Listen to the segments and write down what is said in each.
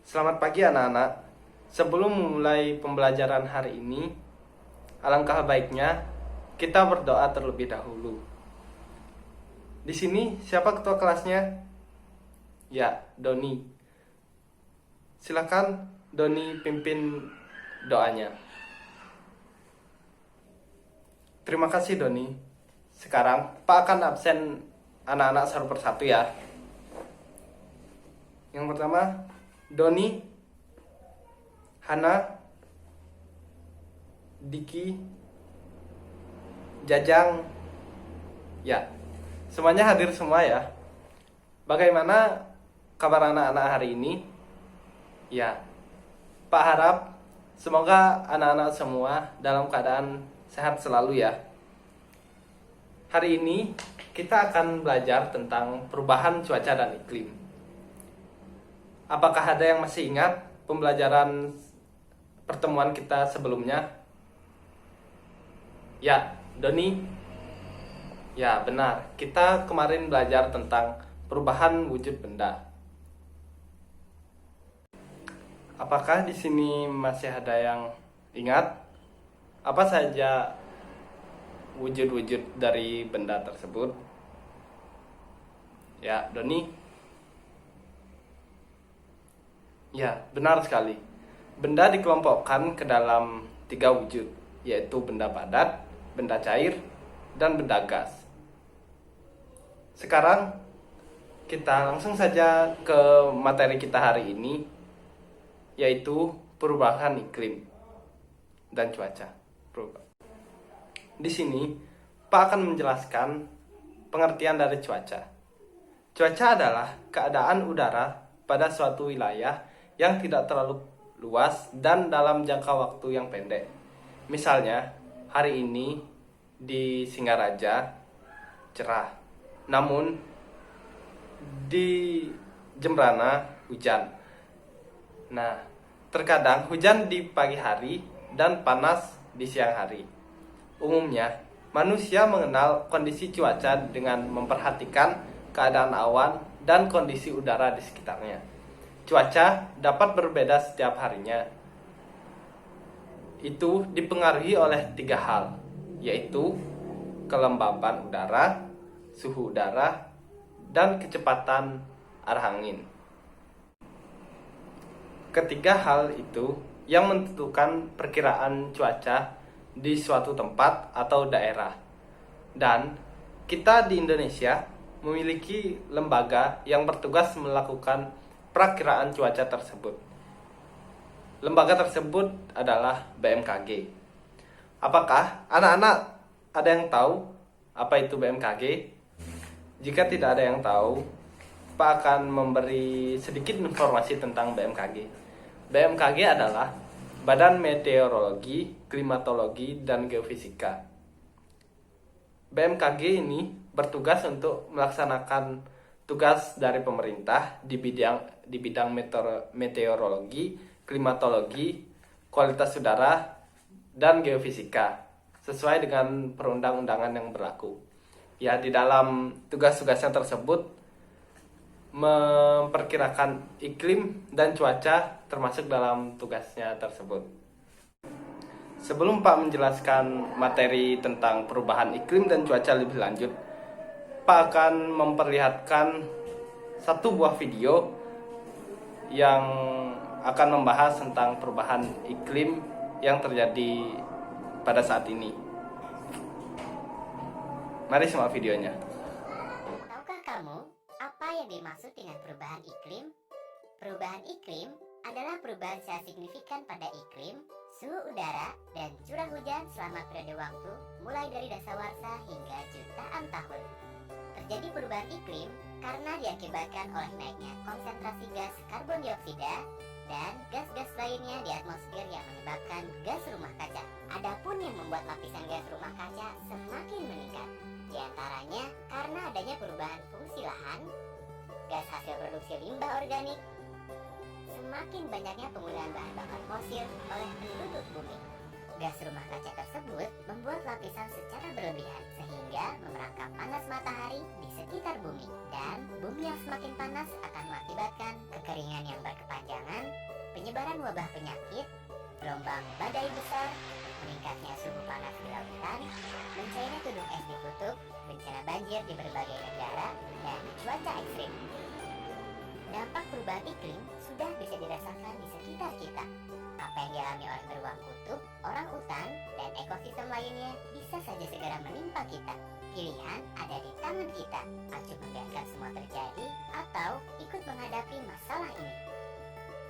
Selamat pagi anak-anak. Sebelum memulai pembelajaran hari ini, alangkah baiknya kita berdoa terlebih dahulu. Di sini siapa ketua kelasnya? Ya, Doni. Silakan Doni pimpin doanya. Terima kasih Doni. Sekarang Pak akan absen anak-anak satu persatu ya. Yang pertama, Doni, Hana, Diki, Jajang. Ya, semuanya hadir semua ya. Bagaimana kabar anak-anak hari ini? Ya, Pak harap semoga anak-anak semua dalam keadaan sehat selalu ya. Hari ini kita akan belajar tentang perubahan cuaca dan iklim. Apakah ada yang masih ingat pembelajaran pertemuan kita sebelumnya? Ya, Doni. Ya, benar. Kita kemarin belajar tentang perubahan wujud benda. Apakah di sini masih ada yang ingat apa saja wujud-wujud dari benda tersebut? Ya, Doni. Ya, benar sekali. Benda dikelompokkan ke dalam 3 wujud, yaitu benda padat, benda cair, dan benda gas. Sekarang kita langsung saja ke materi kita hari ini, yaitu perubahan iklim dan cuaca. Di sini, Pak akan menjelaskan pengertian dari cuaca. Cuaca adalah keadaan udara pada suatu wilayah yang tidak terlalu luas dan dalam jangka waktu yang pendek. Misalnya, hari ini di Singaraja cerah, namun di Jembrana hujan. Nah, terkadang hujan di pagi hari dan panas di siang hari. Umumnya, manusia mengenal kondisi cuaca dengan memperhatikan keadaan awan dan kondisi udara di sekitarnya. Cuaca dapat berbeda setiap harinya. Itu dipengaruhi oleh 3 hal, yaitu kelembaban udara, suhu udara, dan kecepatan arah angin. Ketiga hal itu yang menentukan perkiraan cuaca di suatu tempat atau daerah. Dan kita di Indonesia memiliki lembaga yang bertugas melakukan perakiraan cuaca tersebut. Lembaga tersebut adalah BMKG. Apakah anak-anak ada yang tahu apa itu BMKG? Jika tidak ada yang tahu, Pak akan memberi sedikit informasi tentang BMKG. BMKG adalah Badan Meteorologi, Klimatologi, dan Geofisika. BMKG ini bertugas untuk melaksanakan tugas dari pemerintah di bidang meteorologi, klimatologi, kualitas udara, dan geofisika sesuai dengan perundang-undangan yang berlaku. Ya, di dalam tugas-tugasnya tersebut memperkirakan iklim dan cuaca termasuk dalam tugasnya tersebut. Sebelum Pak menjelaskan materi tentang perubahan iklim dan cuaca lebih lanjut, Pak akan memperlihatkan satu buah video yang akan membahas tentang perubahan iklim yang terjadi pada saat ini. Mari simak videonya. Tahukah kamu apa yang dimaksud dengan perubahan iklim? Perubahan iklim adalah perubahan secara signifikan pada iklim, suhu udara, dan curah hujan selama periode waktu mulai dari dasawarsa hingga jutaan tahun. Terjadi perubahan iklim karena diakibatkan oleh naiknya konsentrasi gas karbon dioksida dan gas-gas lainnya di atmosfer yang menyebabkan gas rumah kaca. Adapun yang membuat lapisan gas rumah kaca semakin meningkat, di antaranya karena adanya perubahan fungsi lahan, gas hasil produksi limbah organik, semakin banyaknya penggunaan bahan bakar fosil oleh penduduk bumi. Gas rumah kaca tersebut membuat lapisan secara berlebihan sehingga memerangkap panas matahari di sekitar bumi, dan bumi yang semakin panas akan mengakibatkan kekeringan yang berkepanjangan, penyebaran wabah penyakit, gelombang badai besar, meningkatnya suhu panas di lautan, mencairnya gunung es di kutub, bencana banjir di berbagai negara, dan cuaca ekstrim. Dampak perubahan iklim sudah bisa dirasakan di sekitar kita. Apa yang dialami oleh beruang kutub, orang utan, dan ekosistem lainnya bisa saja segera menimpa kita. Pilihan ada di tangan kita, acuh membiarkan semua terjadi atau ikut menghadapi masalah ini.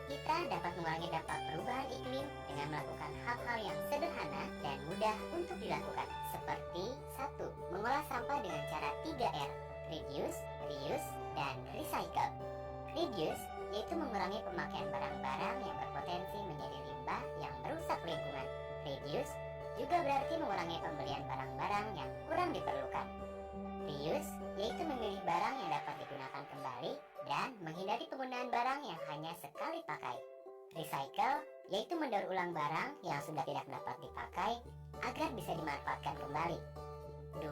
Kita dapat mengurangi dampak perubahan iklim dengan melakukan hal-hal yang sederhana dan mudah untuk dilakukan, seperti 1. Mengolah sampah dengan cara 3R: reduce, reuse, dan recycle. Reduce yaitu mengurangi pemakaian barang-barang yang berpotensi menjadi limbah yang merusak lingkungan. Reduce juga berarti mengurangi pembelian barang-barang yang kurang diperlukan. Reuse yaitu memilih barang yang dapat digunakan kembali dan menghindari penggunaan barang yang hanya sekali pakai. Recycle yaitu mendaur ulang barang yang sudah tidak dapat dipakai agar bisa dimanfaatkan kembali. 2.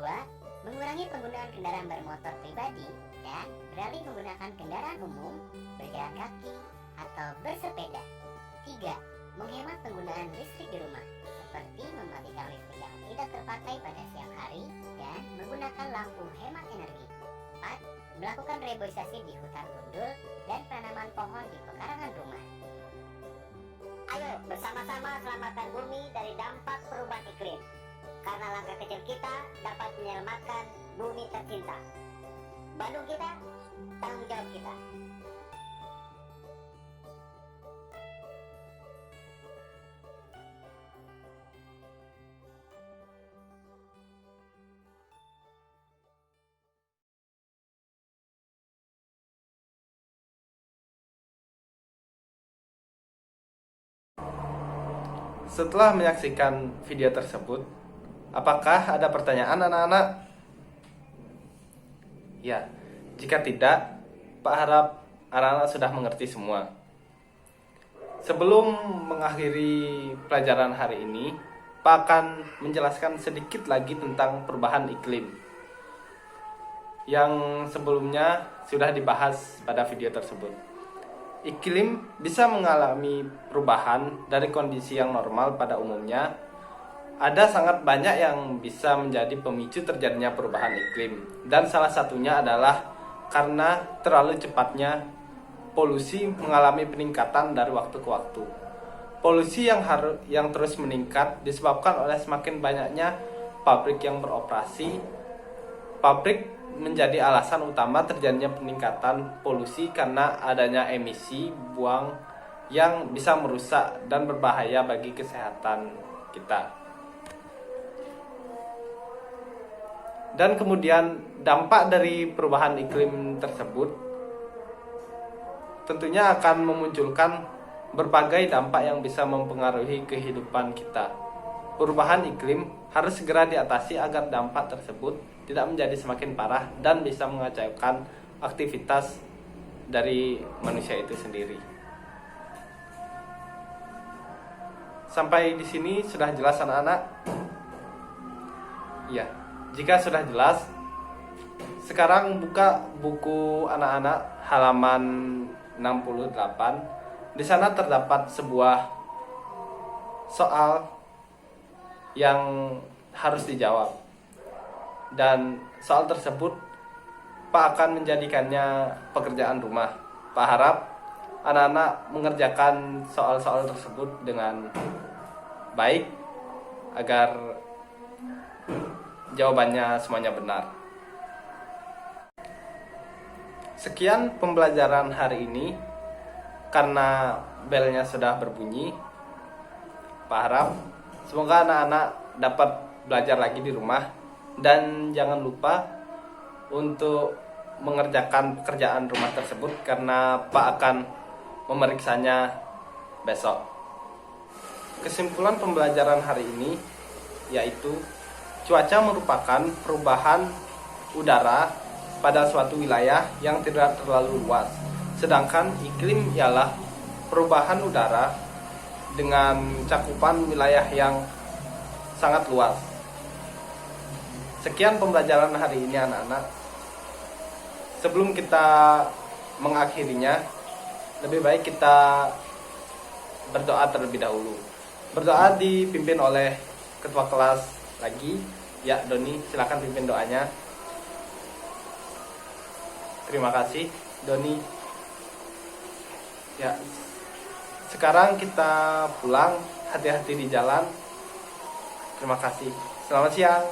Mengurangi penggunaan kendaraan bermotor pribadi dan beralih menggunakan kendaraan umum, berjalan kaki, atau bersepeda. 3. Menghemat penggunaan listrik di rumah, seperti mematikan listrik yang tidak terpakai pada siang hari dan menggunakan lampu hemat energi. 4. Melakukan reboisasi di hutan gundul dan penanaman pohon di pekarangan rumah. Ayo bersama-sama selamatkan bumi dari dampak perubahan iklim, karena langkah kecil kita dapat menyelamatkan bumi tercinta. Bandung kita, tanggung jawab kita. Setelah menyaksikan video tersebut, apakah ada pertanyaan anak-anak? Ya, jika tidak, Pak harap anak-anak sudah mengerti semua. Sebelum mengakhiri pelajaran hari ini, Pak akan menjelaskan sedikit lagi tentang perubahan iklim yang sebelumnya sudah dibahas pada video tersebut. Iklim bisa mengalami perubahan dari kondisi yang normal pada umumnya. Ada sangat banyak yang bisa menjadi pemicu terjadinya perubahan iklim, dan salah satunya adalah karena terlalu cepatnya polusi mengalami peningkatan dari waktu ke waktu. Polusi yang terus meningkat disebabkan oleh semakin banyaknya pabrik yang beroperasi. Pabrik menjadi alasan utama terjadinya peningkatan polusi karena adanya emisi buang yang bisa merusak dan berbahaya bagi kesehatan kita. Dan kemudian dampak dari perubahan iklim tersebut tentunya akan memunculkan berbagai dampak yang bisa mempengaruhi kehidupan kita. Perubahan iklim harus segera diatasi agar dampak tersebut tidak menjadi semakin parah dan bisa mengacaukan aktivitas dari manusia itu sendiri. Sampai di sini sudah jelas anak-anak? Ya, jika sudah jelas, sekarang buka buku anak-anak halaman 68. Di sana terdapat sebuah soal yang harus dijawab, dan soal tersebut Pak akan menjadikannya pekerjaan rumah. Pak harap anak-anak mengerjakan soal-soal tersebut dengan baik agar jawabannya semuanya benar. Sekian pembelajaran hari ini. Karena belnya sudah berbunyi, Pak harap semoga anak-anak dapat belajar lagi di rumah, dan jangan lupa untuk mengerjakan pekerjaan rumah tersebut karena Pak akan memeriksanya besok. Kesimpulan pembelajaran hari ini yaitu cuaca merupakan perubahan udara pada suatu wilayah yang tidak terlalu luas, sedangkan iklim ialah perubahan udara dengan cakupan wilayah yang sangat luas. Sekian pembelajaran hari ini anak-anak. Sebelum kita mengakhirinya, lebih baik kita berdoa terlebih dahulu. Berdoa dipimpin oleh ketua kelas lagi. Ya, Doni, silakan pimpin doanya. Terima kasih, Doni. Ya, sekarang kita pulang. Hati-hati di jalan. Terima kasih. Selamat siang.